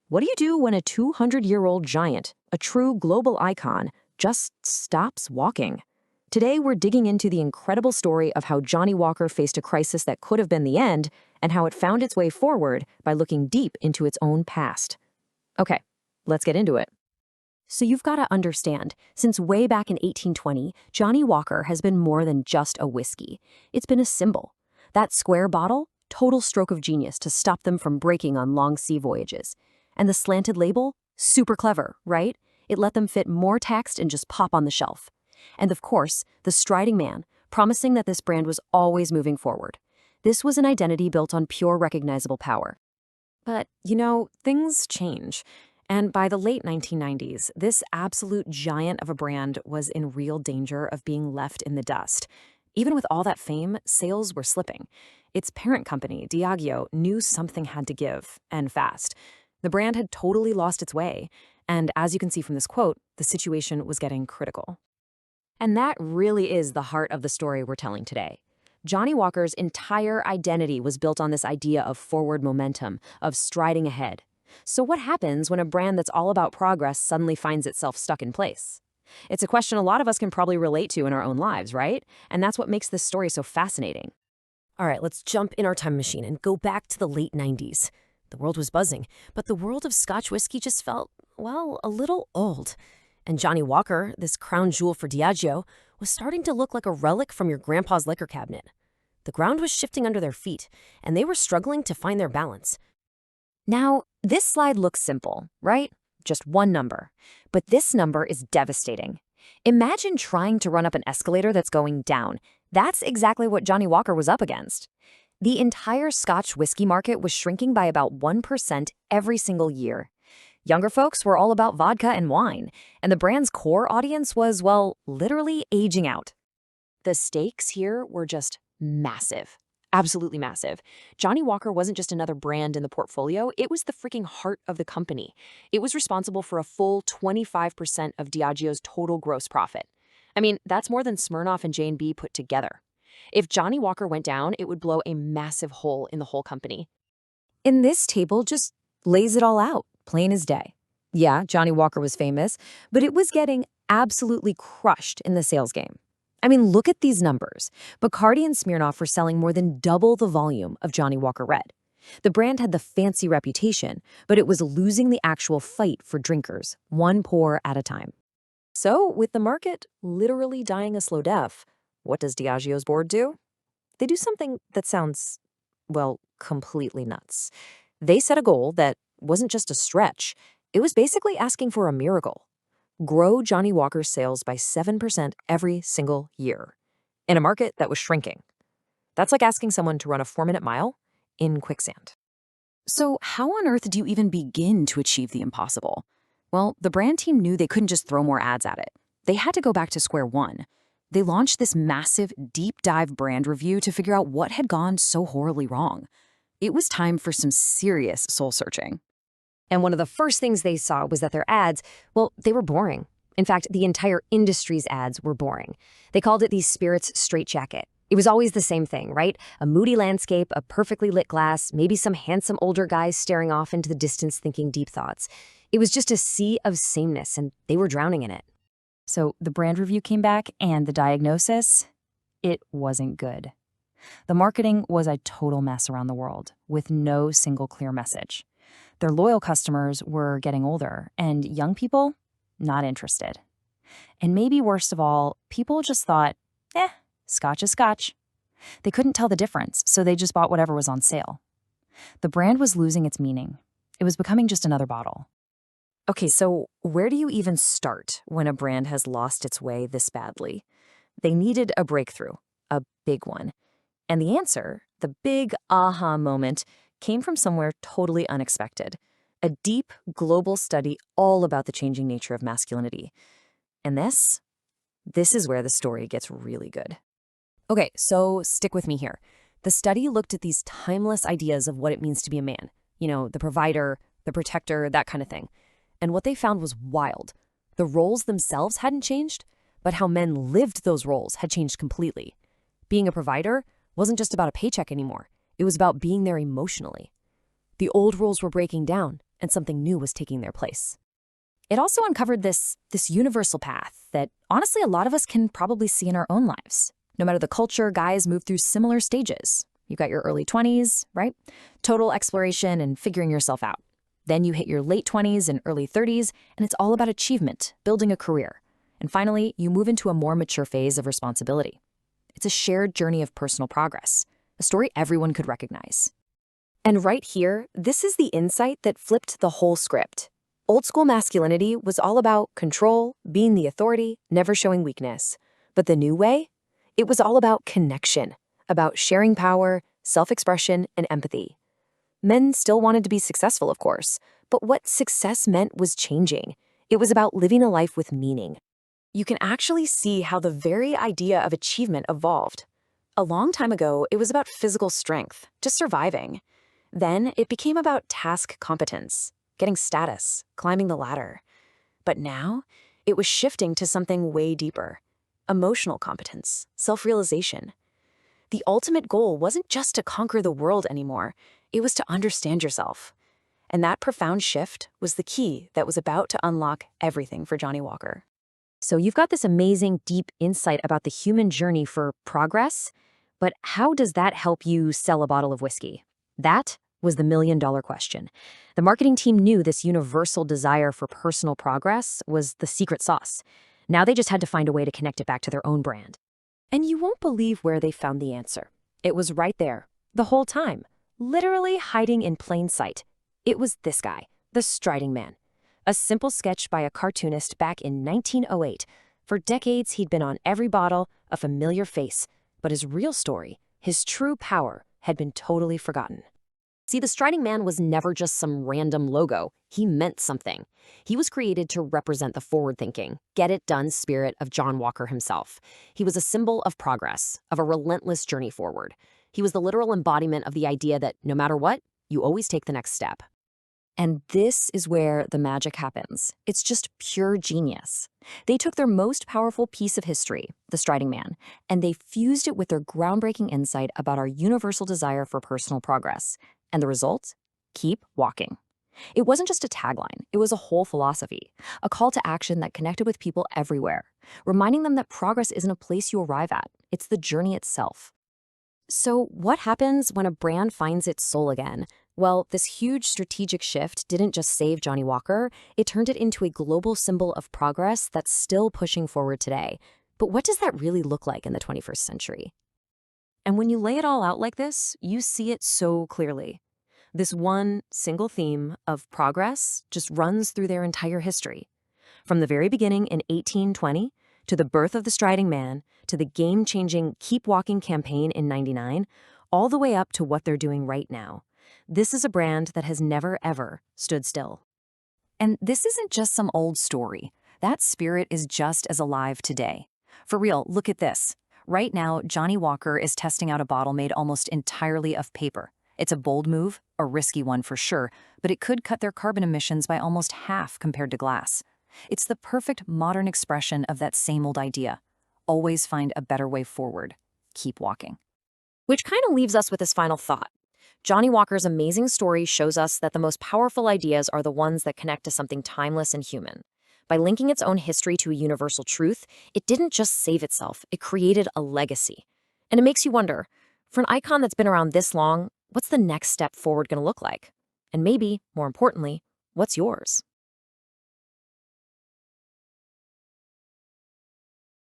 What do you do when a 200-year-old giant, a true global icon, just stops walking? Today, we're digging into the incredible story of how Johnnie Walker faced a crisis that could have been the end and how it found its way forward by looking deep into its own past. Okay, let's get into it. So you've got to understand, since way back in 1820, Johnnie Walker has been more than just a whiskey. It's been a symbol. That square bottle, total stroke of genius to stop them from breaking on long sea voyages. And the slanted label, super clever, right? It let them fit more text and just pop on the shelf. And of course, the striding man, promising that this brand was always moving forward. This was an identity built on pure recognizable power. But, things change. And by the late 1990s, this absolute giant of a brand was in real danger of being left in the dust. Even with all that fame, sales were slipping. Its parent company, Diageo, knew something had to give, and fast. The brand had totally lost its way, and as you can see from this quote, the situation was getting critical. And that really is the heart of the story we're telling today. Johnnie Walker's entire identity was built on this idea of forward momentum, of striding ahead. So what happens when a brand that's all about progress suddenly finds itself stuck in place? It's a question a lot of us can probably relate to in our own lives, right? And that's what makes this story so fascinating. All right, let's jump in our time machine and go back to the late 90s. The world was buzzing, but the world of Scotch whiskey just felt, a little old. And Johnnie Walker, this crown jewel for Diageo, was starting to look like a relic from your grandpa's liquor cabinet. The ground was shifting under their feet, and they were struggling to find their balance. Now, this slide looks simple, right? Just one number. But this number is devastating. Imagine trying to run up an escalator that's going down. That's exactly what Johnnie Walker was up against. The entire Scotch whiskey market was shrinking by about 1% every single year. Younger folks were all about vodka and wine, and the brand's core audience was, literally aging out. The stakes here were just massive. Absolutely massive. Johnnie Walker wasn't just another brand in the portfolio, it was the freaking heart of the company. It was responsible for a full 25% of Diageo's total gross profit. I mean, that's more than Smirnoff and J&B put together. If Johnnie Walker went down, it would blow a massive hole in the whole company. And this table just lays it all out, plain as day. Yeah, Johnnie Walker was famous, but it was getting absolutely crushed in the sales game. I mean, look at these numbers. Bacardi and Smirnoff were selling more than double the volume of Johnnie Walker Red. The brand had the fancy reputation, but it was losing the actual fight for drinkers, one pour at a time. So, with the market literally dying a slow death, what does Diageo's board do? They do something that sounds, completely nuts. They set a goal that wasn't just a stretch. It was basically asking for a miracle. Grow Johnnie Walker's sales by 7% every single year in a market that was shrinking. That's like asking someone to run a 4-minute mile in quicksand. So how on earth do you even begin to achieve the impossible? Well, the brand team knew they couldn't just throw more ads at it. They had to go back to square one. They launched this massive, deep dive brand review to figure out what had gone so horribly wrong. It was time for some serious soul searching. And one of the first things they saw was that their ads, they were boring. In fact, the entire industry's ads were boring. They called it the spirits straitjacket. It was always the same thing, right? A moody landscape, a perfectly lit glass, maybe some handsome older guys staring off into the distance thinking deep thoughts. It was just a sea of sameness, and they were drowning in it. So the brand review came back, and the diagnosis? It wasn't good. The marketing was a total mess around the world, with no single clear message. Their loyal customers were getting older, and young people, not interested. And maybe worst of all, people just thought, Scotch is Scotch. They couldn't tell the difference, so they just bought whatever was on sale. The brand was losing its meaning. It was becoming just another bottle. Okay, so where do you even start when a brand has lost its way this badly? They needed a breakthrough, a big one. And the answer, the big aha moment, came from somewhere totally unexpected. A deep, global study all about the changing nature of masculinity. And this is where the story gets really good. Okay, so stick with me here. The study looked at these timeless ideas of what it means to be a man. The provider, the protector, that kind of thing. And what they found was wild. The roles themselves hadn't changed, but how men lived those roles had changed completely. Being a provider wasn't just about a paycheck anymore. It was about being there emotionally. The old roles were breaking down, and something new was taking their place. It also uncovered this universal path that honestly a lot of us can probably see in our own lives. No matter the culture, guys move through similar stages. You've got your early 20s, right? Total exploration and figuring yourself out. Then you hit your late 20s and early 30s, and it's all about achievement, building a career. And finally, you move into a more mature phase of responsibility. It's a shared journey of personal progress, a story everyone could recognize. And right here, this is the insight that flipped the whole script. Old school masculinity was all about control, being the authority, never showing weakness. But the new way? It was all about connection, about sharing power, self-expression, and empathy. Men still wanted to be successful, of course, but what success meant was changing. It was about living a life with meaning. You can actually see how the very idea of achievement evolved. A long time ago, it was about physical strength, just surviving. Then it became about task competence, getting status, climbing the ladder. But now, it was shifting to something way deeper. Emotional competence, self-realization. The ultimate goal wasn't just to conquer the world anymore, it was to understand yourself. And that profound shift was the key that was about to unlock everything for Johnnie Walker. So you've got this amazing, deep insight about the human journey for progress, but how does that help you sell a bottle of whiskey? That was the million-dollar question. The marketing team knew this universal desire for personal progress was the secret sauce. Now they just had to find a way to connect it back to their own brand. And you won't believe where they found the answer. It was right there, the whole time, literally hiding in plain sight. It was this guy, the Striding Man. A simple sketch by a cartoonist back in 1908. For decades, he'd been on every bottle, a familiar face. But his real story, his true power, had been totally forgotten. See, the Striding Man was never just some random logo. He meant something. He was created to represent the forward-thinking, get-it-done spirit of John Walker himself. He was a symbol of progress, of a relentless journey forward. He was the literal embodiment of the idea that no matter what, you always take the next step. And this is where the magic happens. It's just pure genius. They took their most powerful piece of history, the Striding Man, and they fused it with their groundbreaking insight about our universal desire for personal progress. And the result? Keep walking. It wasn't just a tagline, it was a whole philosophy, a call to action that connected with people everywhere, reminding them that progress isn't a place you arrive at, it's the journey itself. So what happens when a brand finds its soul again? Well, this huge strategic shift didn't just save Johnnie Walker, it turned it into a global symbol of progress that's still pushing forward today. But what does that really look like in the 21st century? And when you lay it all out like this, you see it so clearly. This one single theme of progress just runs through their entire history. From the very beginning in 1820, to the birth of the Striding Man, to the game-changing Keep Walking campaign in '99, all the way up to what they're doing right now. This is a brand that has never, ever stood still. And this isn't just some old story. That spirit is just as alive today. For real, look at this. Right now, Johnnie Walker is testing out a bottle made almost entirely of paper. It's a bold move, a risky one for sure, but it could cut their carbon emissions by almost half compared to glass. It's the perfect modern expression of that same old idea. Always find a better way forward. Keep walking. Which kind of leaves us with this final thought. Johnnie Walker's amazing story shows us that the most powerful ideas are the ones that connect to something timeless and human. By linking its own history to a universal truth, it didn't just save itself, it created a legacy. And it makes you wonder, for an icon that's been around this long, what's the next step forward going to look like? And maybe, more importantly, what's yours?